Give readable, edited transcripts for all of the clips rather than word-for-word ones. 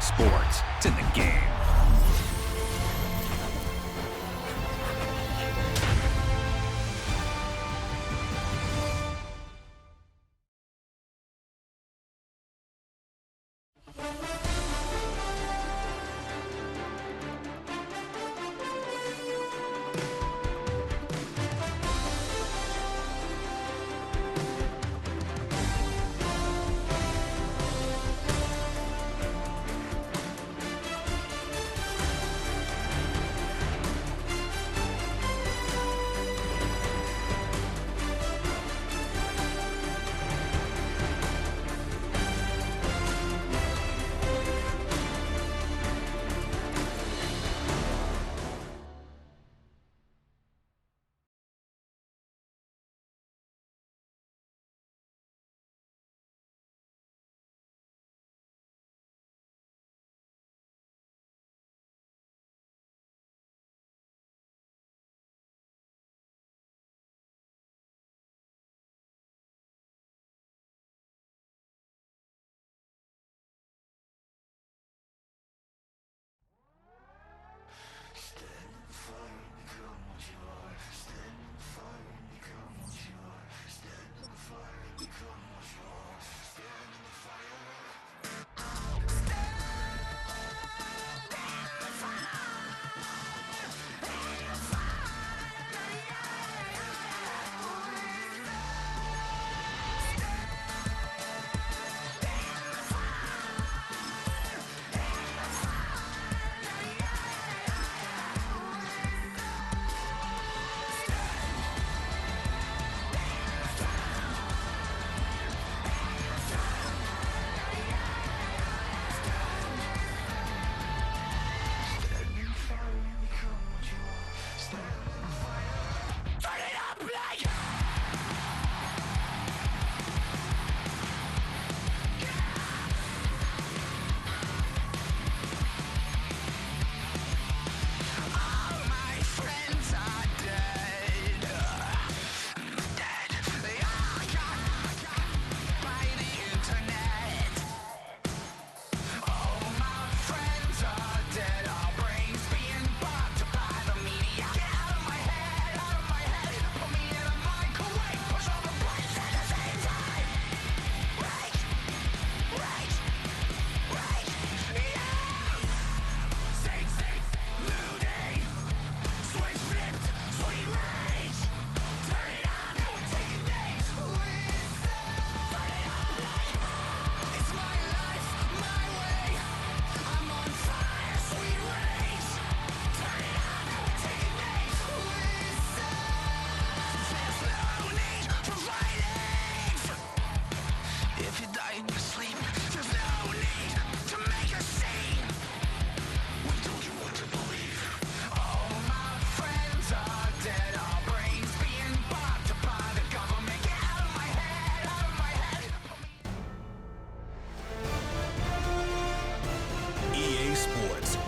sports. It's in the game.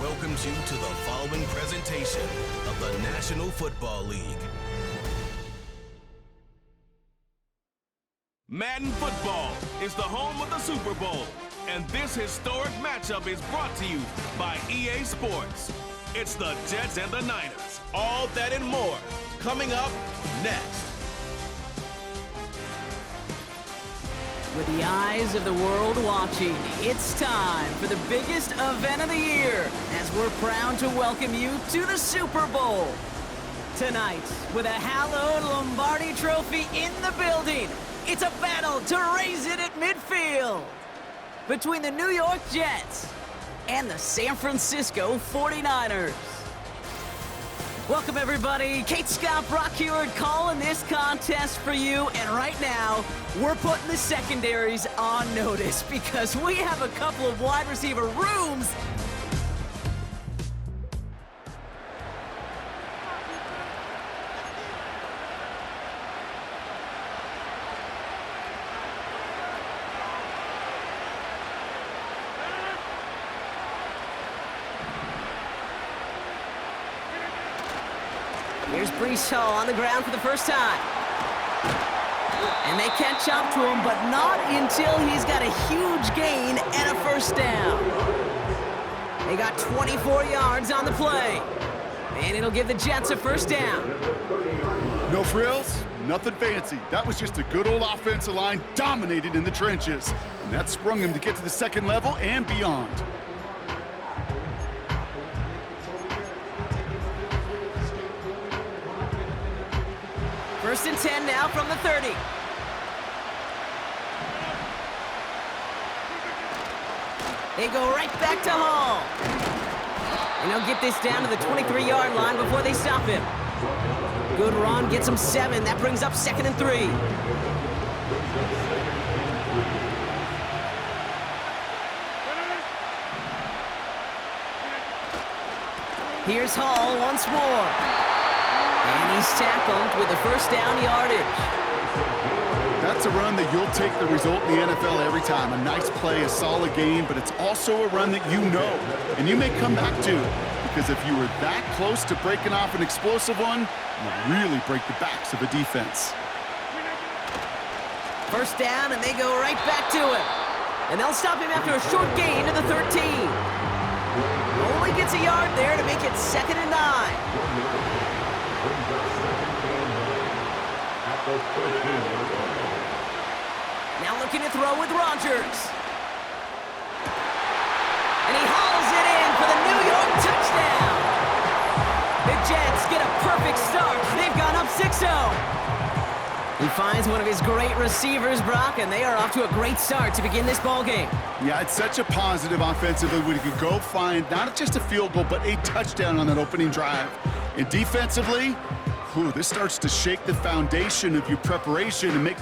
Welcomes you to the following presentation of the National Football League. Madden Football is the home of the Super Bowl, and this historic matchup is brought to you by EA Sports. It's the Jets and the Niners. All that and more coming up next. With the eyes of the world watching, it's time for the biggest event of the year as we're proud to welcome you to the Super Bowl. Tonight, with a hallowed Lombardi trophy in the building, it's a battle to raise it at midfield between the New York Jets and the San Francisco 49ers. Welcome, everybody. Kate Scott Brockheward calling this contest for you. And right now, we're putting the secondaries on notice because we have a couple of wide receiver rooms. Here's Breece Hall on the ground for the first time. And they catch up to him, but not until he's got a huge gain and a first down. They got 24 yards on the play. And it'll give the Jets a first down. No frills, nothing fancy. That was just a good old offensive line dominated in the trenches. And that sprung him to get to the second level and beyond. First and 10 now from the 30. They go right back to Hall. And he'll get this down to the 23-yard line before they stop him. Good run, gets him 7. That brings up 2nd and 3. Here's Hall once more. And he's tackled with the first down yardage. That's a run that you'll take the result in the NFL every time. A nice play, a solid game, but it's also a run that you know, and you may come back to. Because if you were that close to breaking off an explosive one, you'll really break the backs of a defense. First down, and they go right back to him. And they'll stop him after a short gain to the 13. Only gets a yard there to make it 2nd and 9. Now looking to throw with Rodgers. And he hauls it in for the New York touchdown. The Jets get a perfect start. They've gone up 6-0. He finds one of his great receivers, Brock, and they are off to a great start to begin this ball game. Yeah, it's such a positive offensively when you can go find not just a field goal, but a touchdown on that opening drive. And defensively, this starts to shake the foundation of your preparation and make...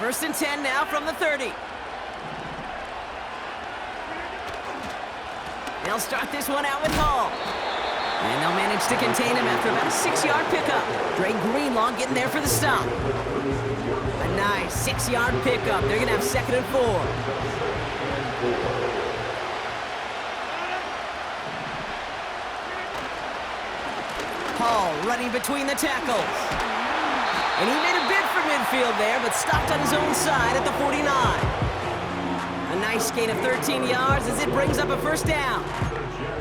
First and 10 now from the 30. They'll start this one out with Hall. And they'll manage to contain him after about a 6-yard pickup. Dre Greenlaw getting there for the stop. A nice 6-yard pickup. They're going to have 2nd and 4. Hall running between the tackles. And he made a bid for midfield there, but stopped on his own side at the 49. A nice gain of 13 yards as it brings up a first down.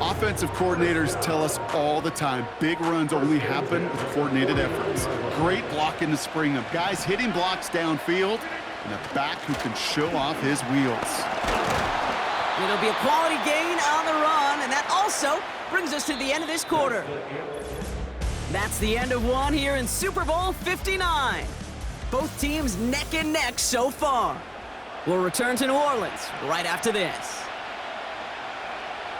Offensive coordinators tell us all the time, big runs only happen with coordinated efforts. Great block in the spring of guys hitting blocks downfield and a back who can show off his wheels. It'll be a quality gain on the run, and that also brings us to the end of this quarter. That's the end of one here in Super Bowl 59. Both teams neck and neck so far. We'll return to New Orleans right after this.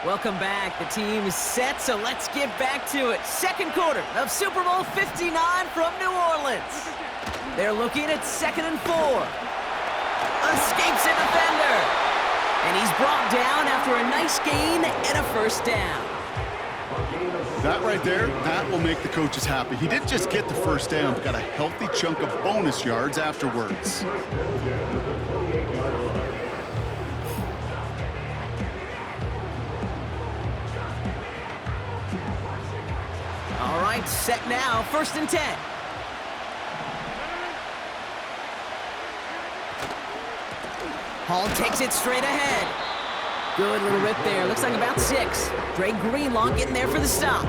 Welcome back. The team is set, so let's get back to it. Second quarter of Super Bowl 59 from New Orleans. They're looking at 2nd and 4. Escapes a defender. And he's brought down after a nice gain and a first down. That right there, that will make the coaches happy. He didn't just get the first down, but got a healthy chunk of bonus yards afterwards. All right, set now, 1st and 10. Hall takes it straight ahead. Good little rip there. Looks like about 6. Dre Greenlaw getting there for the stop.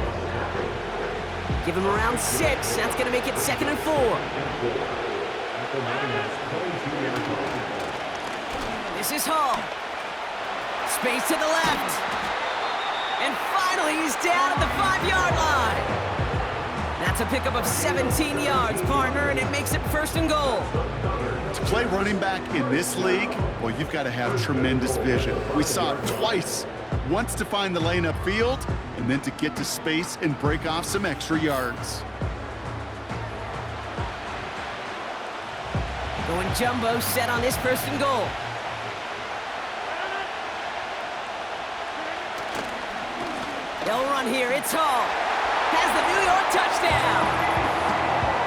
Give him around 6. That's going to make it 2nd and 4. This is Hall. Space to the left. And finally, he's down at the 5-yard line. That's a pickup of 17 yards, partner, and it makes it 1st and goal. To play running back in this league, well, you've got to have tremendous vision. We saw it twice. Once to find the lane upfield, and then to get to space and break off some extra yards. Going jumbo set on this 1st and goal. They'll run here. It's Hall. Has the New York touchdown.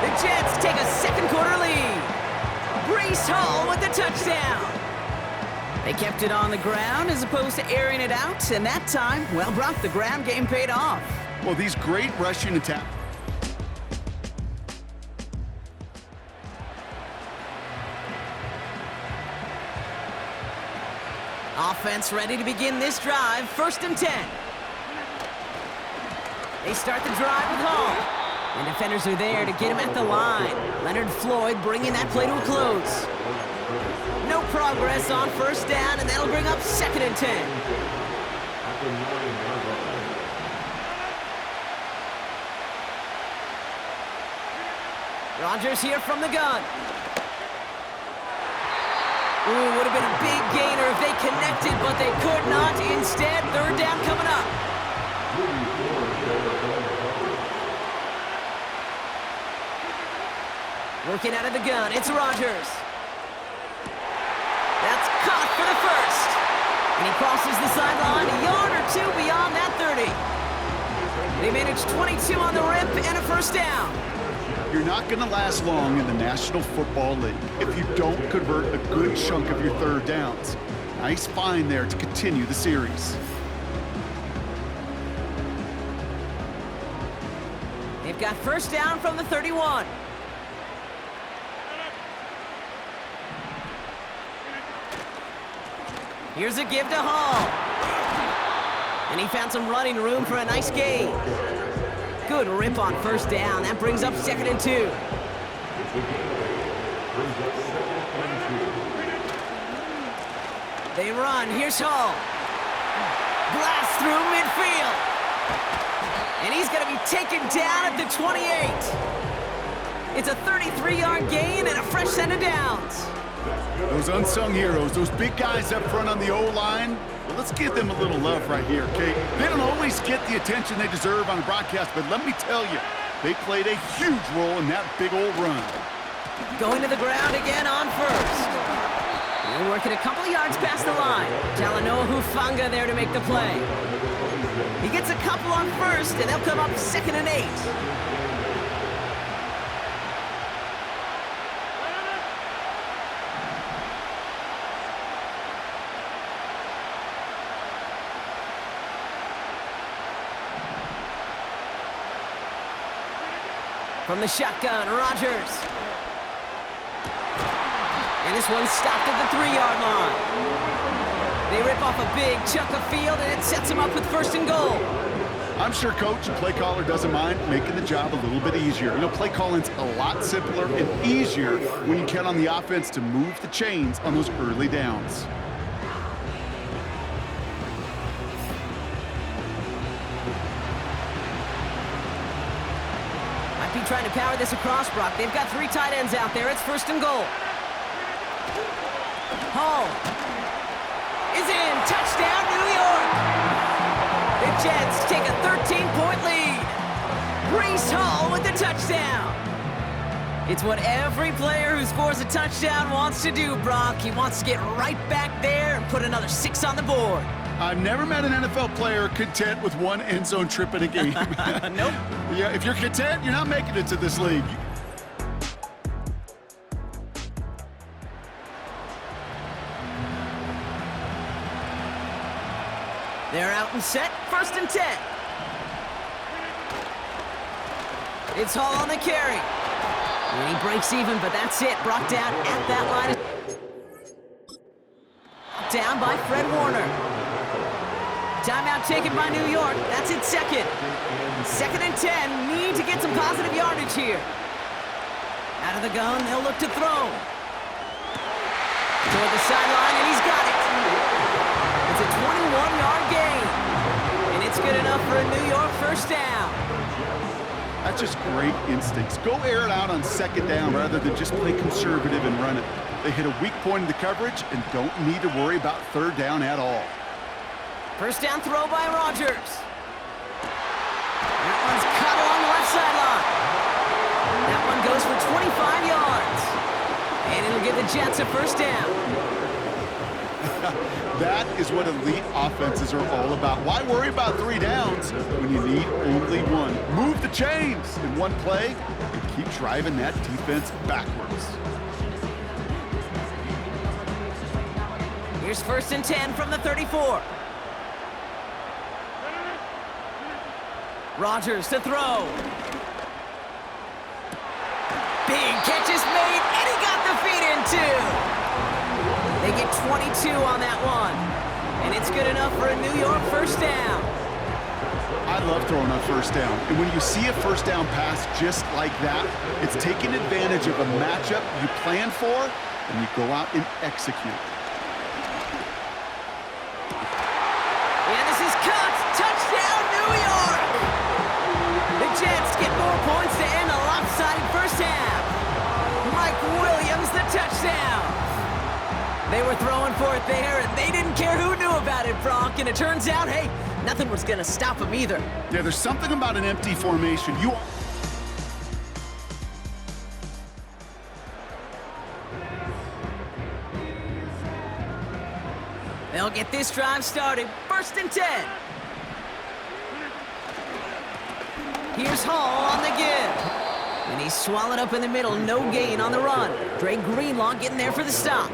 The Jets take a 2nd quarter lead. Breece Hall with the touchdown. They kept it on the ground as opposed to airing it out, and that time, well, Brock, the ground game paid off. Well, these great rushing attacks. Offense ready to begin this drive, 1st and 10. They start the drive with Hall. And defenders are there to get him at the line. Leonard Floyd bringing that play to a close. No progress on 1st down, and that'll bring up 2nd and 10. Rodgers here from the gun. Ooh, would have been a big gainer if they connected, but they could not. Instead, 3rd down coming up. Working out of the gun, it's Rodgers. That's caught for the 1st. And he crosses the sideline a yard or 2 beyond that 30. They managed 22 on the rip and a 1st down. You're not going to last long in the National Football League if you don't convert a good chunk of your 3rd downs. Nice find there to continue the series. They've got 1st down from the 31. Here's a give to Hall. And he found some running room for a nice gain. Good rip on 1st down. That brings up 2nd and 2. They run. Here's Hall. Blast through midfield. And he's going to be taken down at the 28. It's a 33-yard gain and a fresh set of downs. Those unsung heroes, those big guys up front on the O-line, well, let's give them a little love right here, okay? They don't always get the attention they deserve on the broadcast, but let me tell you, they played a huge role in that big old run. Going to the ground again on first. They're working a couple of yards past the line. Talanoa Hufanga there to make the play. He gets a couple on first, and they'll come up 2nd and 8. From the shotgun, Rodgers. And this one's stopped at the 3-yard line. They rip off a big chunk of field, and it sets them up with 1st and goal. I'm sure coach and play caller doesn't mind making the job a little bit easier. You know, play calling's a lot simpler and easier when you count on the offense to move the chains on those early downs. Trying to power this across, Brock. They've got 3 tight ends out there. It's 1st and goal. Hall is in. Touchdown, New York. The Jets take a 13-point lead. Breece Hall with the touchdown. It's what every player who scores a touchdown wants to do, Brock. He wants to get right back there and put another 6 on the board. I've never met an NFL player content with 1 end zone trip in a game. Nope. Yeah, if you're content, you're not making it to this league. They're out and set. 1st and 10. It's Hall on the carry. And he breaks even, but that's it. Brought down at that line. Down by Fred Warner. Timeout taken by New York. That's it, 2nd. 2nd and 10. Need to get some positive yardage here. Out of the gun, they'll look to throw. Toward the sideline, and he's got it. It's a 21-yard gain. And it's good enough for a New York 1st down. That's just great instincts. Go air it out on 2nd down rather than just play conservative and run it. They hit a weak point in the coverage and don't need to worry about 3rd down at all. 1st down throw by Rodgers. That one's cut along the left sideline. That one goes for 25 yards. And it'll give the Jets a 1st down. That is what elite offenses are all about. Why worry about 3 downs when you need only 1? Move the chains in 1 play and keep driving that defense backwards. Here's 1st and 10 from the 34. Rodgers to throw. Big catch is made, and he got the feet in too. They get 22 on that one. And it's good enough for a New York 1st down. I love throwing on 1st down. And when you see a 1st down pass just like that, it's taking advantage of a matchup you plan for, and you go out and execute. And this is cut. Touchdown, New York. The Jets get more points to end a lopsided 1st half. Mike Williams, the touchdown. They were throwing for it there, and they didn't care who knew about it, Brock. And it turns out, hey, nothing was going to stop them either. Yeah, there's something about an empty formation. They'll get this drive started. 1st and 10. Here's Hall on the give. And he's swallowed up in the middle. No gain on the run. Dre Greenlaw getting there for the stop.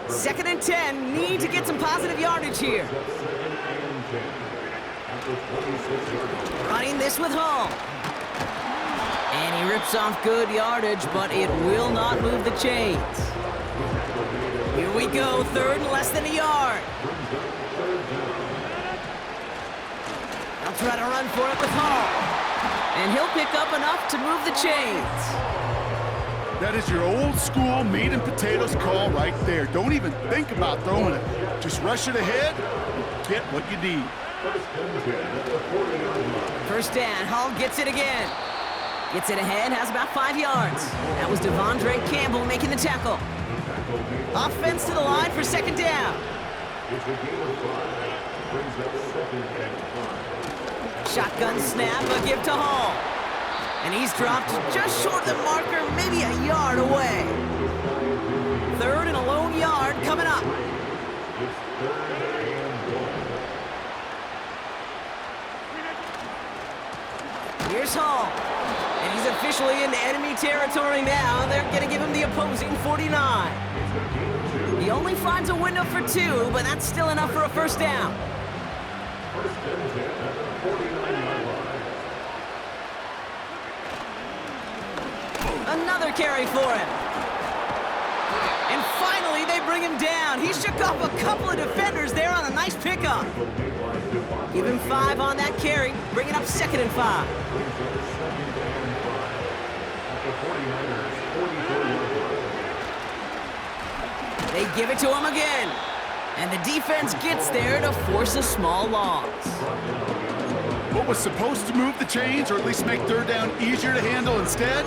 2nd and 10. Need to get some positive yardage here. Running this with Hall. And he rips off good yardage, but it will not move the chains. Here we go. 3rd and less than a yard. They'll try to run for it with Hall. And he'll pick up enough to move the chains. That is your old school meat and potatoes call right there. Don't even think about throwing it. Just rush it ahead and get what you need. 1st down. Hall gets it again. Gets it ahead, has about 5 yards. That was Devondre Campbell making the tackle. Offense to the line for 2nd down. Shotgun snap, a give to Hall. And he's dropped just short of the marker, maybe a yard away. 3rd and a lone yard coming up. Here's Hall. And he's officially in enemy territory now. They're going to give him the opposing 49. He only finds a window for 2, but that's still enough for a first down. Another carry for him. And finally, they bring him down. He shook off a couple of defenders there on a nice pickup. Give him 5 on that carry, bring it up 2nd and 5. They give it to him again. And the defense gets there to force a small loss. What was supposed to move the chains, or at least make 3rd down easier to handle instead,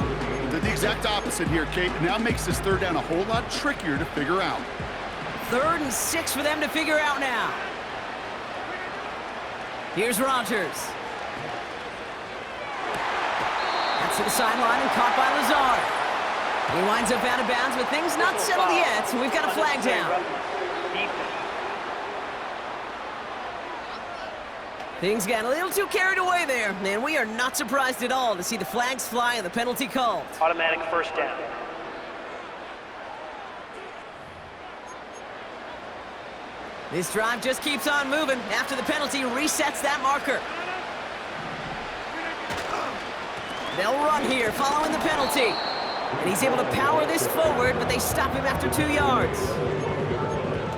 did the exact opposite here, Kate. Now makes this 3rd down a whole lot trickier to figure out. 3rd and 6 for them to figure out now. Here's Rodgers. That's to the sideline and caught by Lazard. He winds up out of bounds, but things not settled yet, so we've got a flag down. Things got a little too carried away there, and we are not surprised at all to see the flags fly and the penalty called. Automatic first down. This drive just keeps on moving. After the penalty, resets that marker. They'll run here following the penalty. And he's able to power this forward, but they stop him after 2 yards.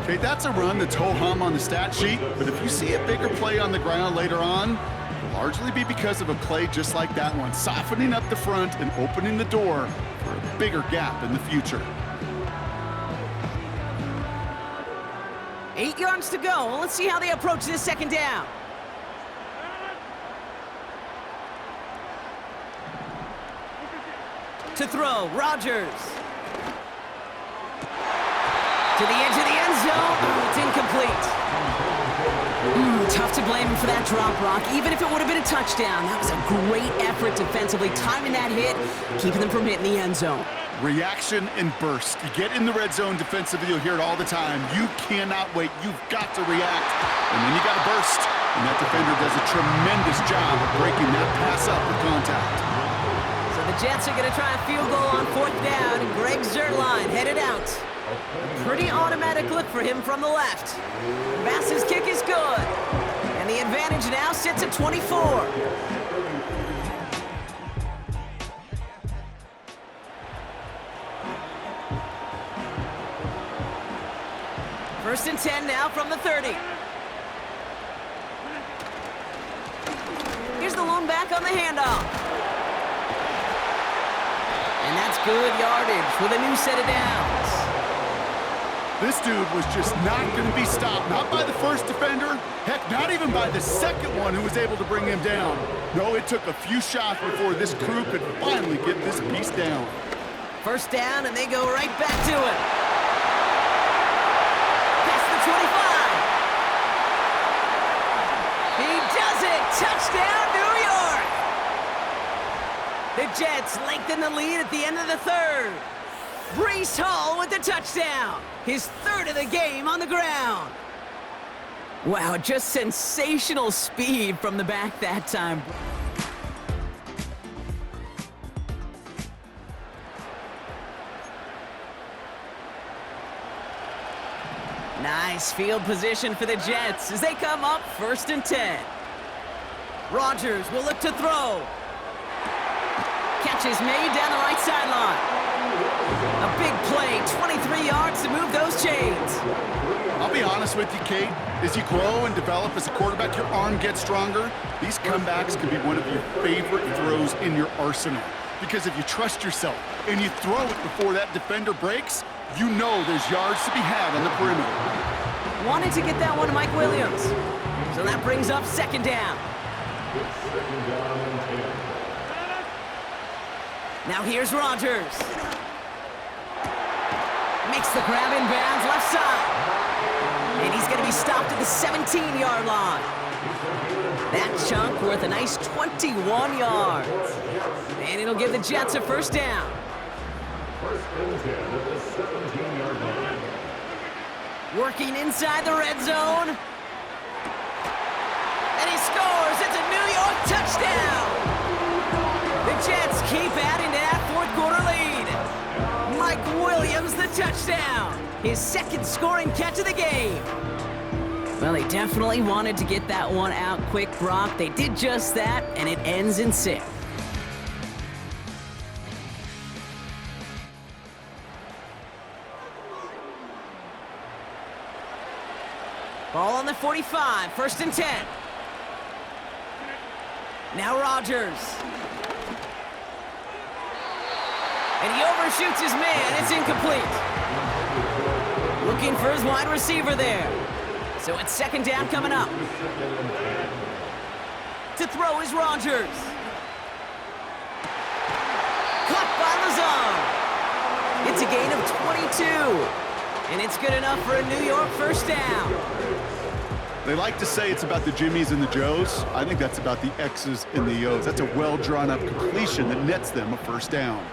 Okay, that's a run that's ho-hum on the stat sheet, but if you see a bigger play on the ground later on, it'll largely be because of a play just like that one, softening up the front and opening the door for a bigger gap in the future. 8 yards to go. Well, let's see how they approach this 2nd down. To throw, Rodgers. To the edge of the end zone. It's incomplete. Tough to blame him for that drop, Rock, even if it would have been a touchdown. That was a great effort defensively, timing that hit, keeping them from hitting the end zone. Reaction and burst. You get in the red zone defensively, you'll hear it all the time. You cannot wait. You've got to react. And then you got to burst. And that defender does a tremendous job of breaking that pass up with contact. So the Jets are going to try a field goal on 4th down, and Greg Zuerlein headed out. Pretty automatic look for him from the left. Bass's kick is good. And the advantage now sits at 24. First and 10 now from the 30. Here's the lone back on the handoff. And that's good yardage with a new set of downs. This dude was just not going to be stopped, not by the first defender, heck, not even by the second one who was able to bring him down. No, it took a few shots before this crew could finally get this piece down. First down, and they go right back to it. Past the 25. He does it! Touchdown, New York! The Jets lengthen the lead at the end of the 3rd. Breece Hall with the touchdown. His 3rd of the game on the ground. Wow, just sensational speed from the back that time. Nice field position for the Jets as they come up 1st and 10. Rodgers will look to throw. Catch is made down the right sideline. A big play, 23 yards to move those chains. I'll be honest with you, Kate. As you grow and develop as a quarterback, your arm gets stronger. These comebacks can be one of your favorite throws in your arsenal. Because if you trust yourself and you throw it before that defender breaks, you know there's yards to be had on the perimeter. Wanted to get that one to Mike Williams. So that brings up 2nd down. Now here's Rodgers. Makes the grab in bounds left side. And he's going to be stopped at the 17-yard line. That chunk worth a nice 21 yards. And it'll give the Jets a first down. Working inside the red zone. And he scores. It's a New York touchdown. The Jets keep adding to that fourth-quarter lead. Mike Williams, the touchdown. His second scoring catch of the game. Well, they definitely wanted to get that one out quick, Brock. They did just that, and it ends in 6. Ball on the 45, 1st and 10. Now Rodgers. And he overshoots his man. It's incomplete. Looking for his wide receiver there. So it's 2nd down coming up. To throw is Rodgers. Caught by Lazard. It's a gain of 22. And it's good enough for a New York first down. They like to say it's about the Jimmies and the Joes. I think that's about the X's and the O's. That's a well-drawn-up completion that nets them a first down.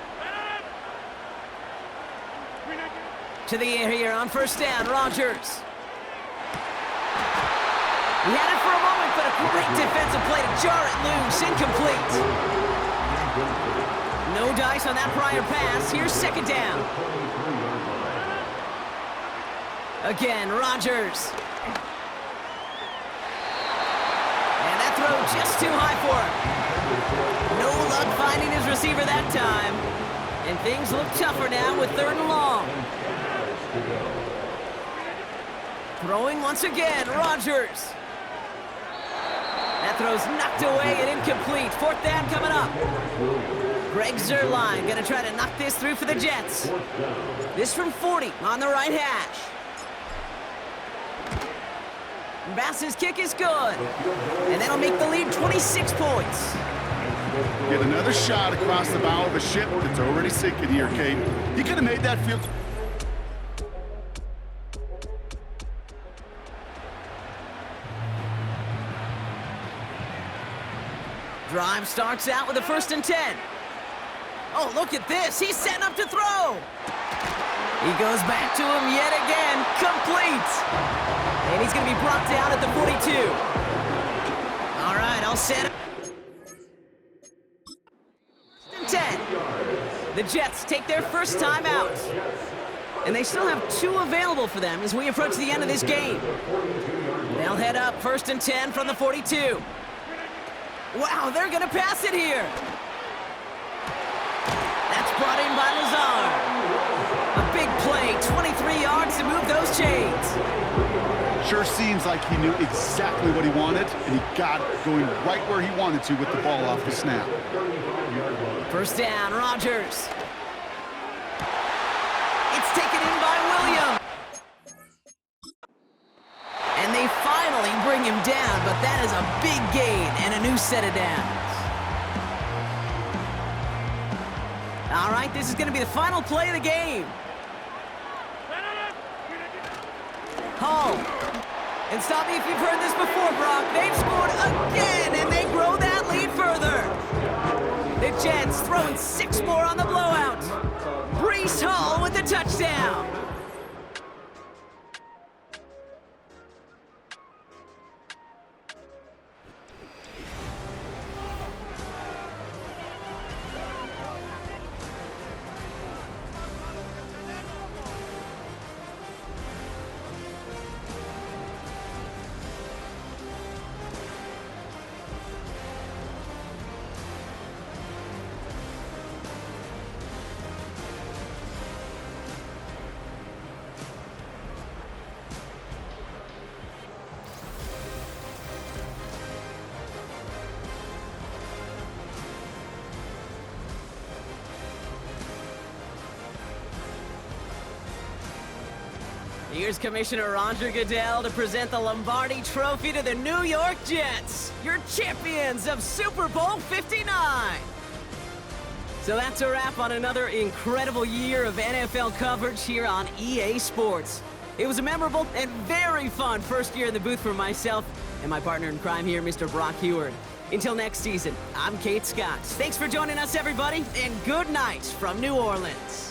To the air here on first down, Rodgers. He had it for a moment, but a great defensive play to jar it loose. Incomplete. No dice on that prior pass. Here's 2nd down. Again, Rodgers. And that throw just too high for him. No luck finding his receiver that time. And things look tougher now with 3rd and long. Throwing once again, Rodgers. That throw's knocked away and incomplete. 4th down coming up. Greg Zuerlein gonna try to knock this through for the Jets. This from 40 on the right hash. Bass's kick is good. And that'll make the lead 26 points. Get another shot across the bow of a ship that's already sinking here, Kate. He could have made that field. Drive starts out with a 1st and 10. Oh, look at this. He's setting up to throw. He goes back to him yet again. Complete. And he's going to be brought down at the 42. All right, all set. 10. The Jets take their first time out. And they still have 2 available for them as we approach the end of this game. They'll head up 1st and 10 from the 42. Wow, they're going to pass it here. That's brought in by Lazard. A big play, 23 yards to move those chains. Sure seems like he knew exactly what he wanted, and he got it going right where he wanted to with the ball off the snap. First down, Rodgers. It's taken in by Williams. And they finally bring him down, but that is a big gain and a new set of downs. All right, this is going to be the final play of the game. Hall. And stop me if you've heard this before, Brock. They've scored again, and they grow that lead further. The Jets throwing 6 more on the blowout. Breece Hall with the touchdown. Here's Commissioner Roger Goodell to present the Lombardi Trophy to the New York Jets, your champions of Super Bowl 59. So that's a wrap on another incredible year of NFL coverage here on EA Sports. It was a memorable and very fun first year in the booth for myself and my partner in crime here, Mr. Brock Heward. Until next season, I'm Kate Scott. Thanks for joining us, everybody, and good night from New Orleans.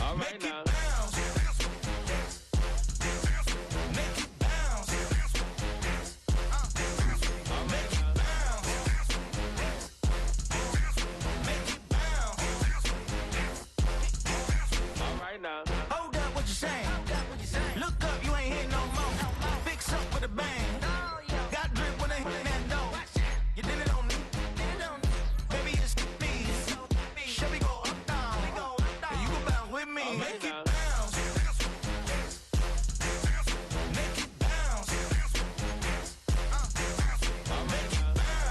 All right now. Hold up, what you saying? Look up, you ain't hitting no more. Fix up with a bang. Got drip when I hit that door. You did it on me. Baby, it's me. Chevy go up, down. And you go bounce with me. Make it bounce. Make it bounce. Make it bounce. Make it bounce.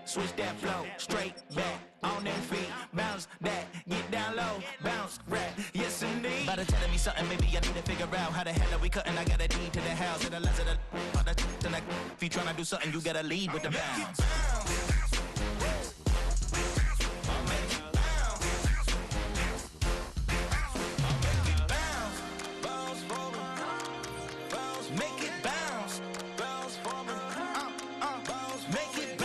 Switch that flow, straight back, on them feet, bounce that, get down low, bounce, rap, yes indeed. About to telling me something, maybe I need to figure out how the hell are we cutting, I got a deed to the house, and the less of the, if you tryna do something, you gotta lead with the bounce. Make it bounce, bounce for me, make it bounce.